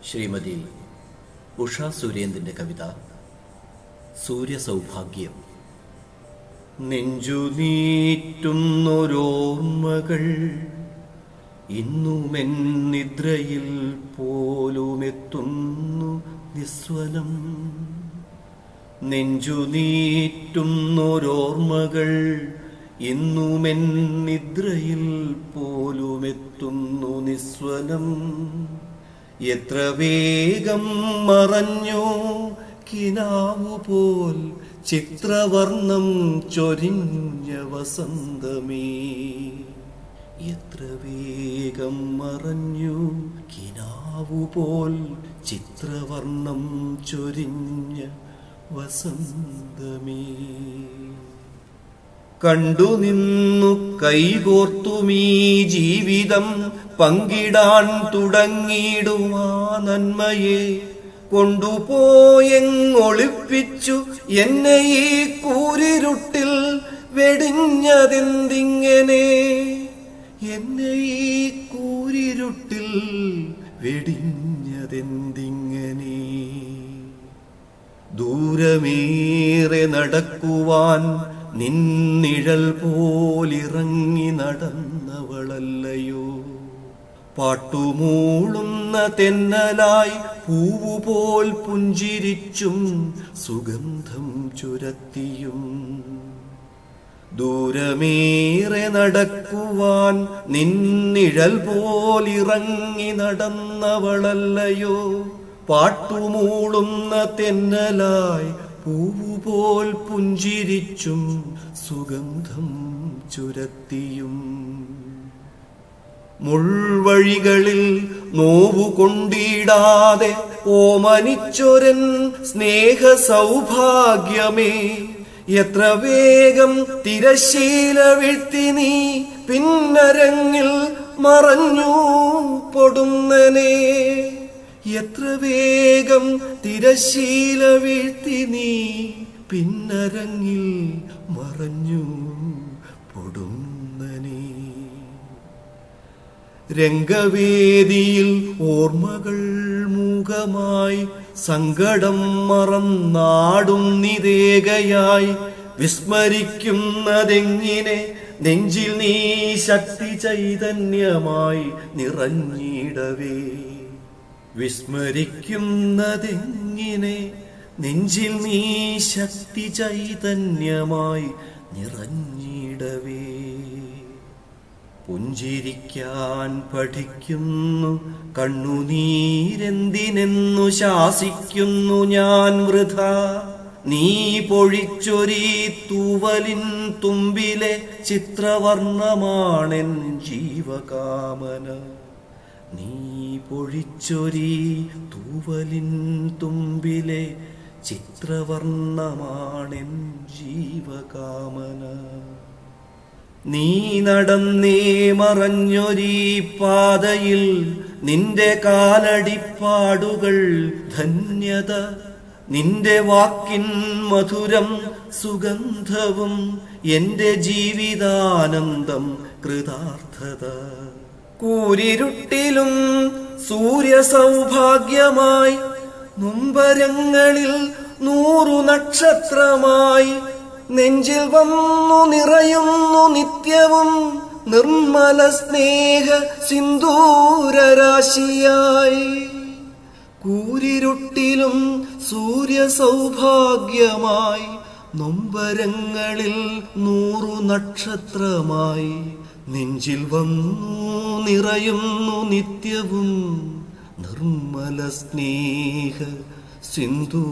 ശ്രീമതി ഉഷ സുരേന്ദ്രൻ്റെ കവിത സൂര്യസൗഭാഗ്യം. നെഞ്ചുനീറ്റുന്നൊരോർമ്മകൾ ഇന്നുമെൻ നിദ്രയിൽ പോലുമെത്തുന്നു നിസ്വനം. നെഞ്ചുനീറ്റുന്നൊരോർമ്മകൾ ഇന്നുമെൻ നിദ്രയിൽ പോലുമെത്തുന്നു നിസ്വനം. എത്ര വേഗം മറഞ്ഞു കിനാവുപോൽ ചിത്രവർണം ചൊരിഞ്ഞ വസന്തമേ. എത്ര വേഗം മറഞ്ഞു കിനാവുപോൽ ചിത്രവർണം ചൊരിഞ്ഞ വസന്തമേ. കണ്ടുനിന്നു കൈകോർത്തുമീ ജീവിതം പങ്കിടാൻ തുടങ്ങിയിടുമാ നന്മയെ കൊണ്ടുപോയെങ്ങൊളിപ്പിച്ചു എന്നെ ഈ കൂരിരുട്ടിൽ വെടിഞ്ഞതെന്തിങ്ങനെ. എന്നെ ഈ കൂരിരുട്ടിൽ വെടിഞ്ഞതെന്തിങ്ങനെ. ദൂരമേറെ നടക്കുവാൻ നിന്നിഴൽ പോലിറങ്ങി നടന്നവളല്ലയോ. പാട്ടുമൂളുന്ന തെന്നലായി പൂവുപോൽ പുഞ്ചിരിച്ചും സുഗന്ധം ചുരത്തിയും. ദൂരമേറെ നടക്കുവാൻ നിന്നിഴൽ പോലിറങ്ങി നടന്നവളല്ലയോ. പാട്ടുമൂളുന്ന തെന്നലായി പൂവുപോൽ പുഞ്ചിരിച്ചും സുഗന്ധം ചുരത്തിയും. മുൾവഴികളിൽ നോവുകൊണ്ടിടാതെ ഓമനിച്ചൊരൻ സ്നേഹ സൗഭാഗ്യമേ. എത്ര വേഗം തിരശീല വീഴ്ത്തി നീ പിന്നരങ്ങിൽ മറഞ്ഞു പൊടുന്നനെ. എത്ര വേഗം തിരശീല വീഴ്ത്തി നീ പിന്നരങ്ങിൽ മറഞ്ഞു പൊടുന്നനെ. രംഗവേദിയിൽ ഓർമ്മകൾ മൂകമായി സങ്കടം മറന്നാടും നിരേകയായി വിസ്മരിക്കുന്നതെങ്ങിനെ നെഞ്ചിൽ നീ ശക്തി ചൈതന്യമായി നിറഞ്ഞിടവേ. വിസ്മരിക്കുന്നതെങ്ങിനെ നെഞ്ചിൽ നീ ശക്തി ചൈതന്യമായി നിറഞ്ഞിടവേ. പുഞ്ചിരിക്കാൻ പഠിക്കുന്നു കണ്ണുനീരെന്തിനെന്നു ശാസിക്കുന്നു ഞാൻ വൃഥാ. നീ പൊഴിച്ചൊരീ തൂവലിൻ തുമ്പിലെ ചിത്രവർണ്ണമാണെൻ ജീവകാമന. നീ പൊഴിച്ചൊരീ തൂവലിൻ തുമ്പിലെ ചിത്രവർണ്ണമാണെൻ ജീവകാമന. നീ നടന്നേ മറഞ്ഞൊരീ പാതയിൽ നിന്റെ കാലടിപ്പാടുകൾ ധന്യത. നിന്റെ വാക്കിൻ മധുരം സുഗന്ധവും എന്റെ ജീവിതാനന്ദം കൃതാർത്ഥത. കൂരിരുട്ടിലും സൂര്യസൗഭാഗ്യമായി നൊമ്പരങ്ങളിൽ 100 നക്ഷത്രമായി നെഞ്ചിൽ വന്നു നിറയുന്നു നിത്യവും നിർമ്മല സ്നേഹ സിന്ദൂരരാശിയായി. കൂരിരുട്ടിലും സൂര്യസൗഭാഗ്യമായി നൊമ്പരങ്ങളിൽ 100 നക്ഷത്രമായി നെഞ്ചിൽ വന്നു നിറയുന്നു നിത്യവും നിർമ്മല സ്നേഹ സിന്ദൂരരാശിയായി.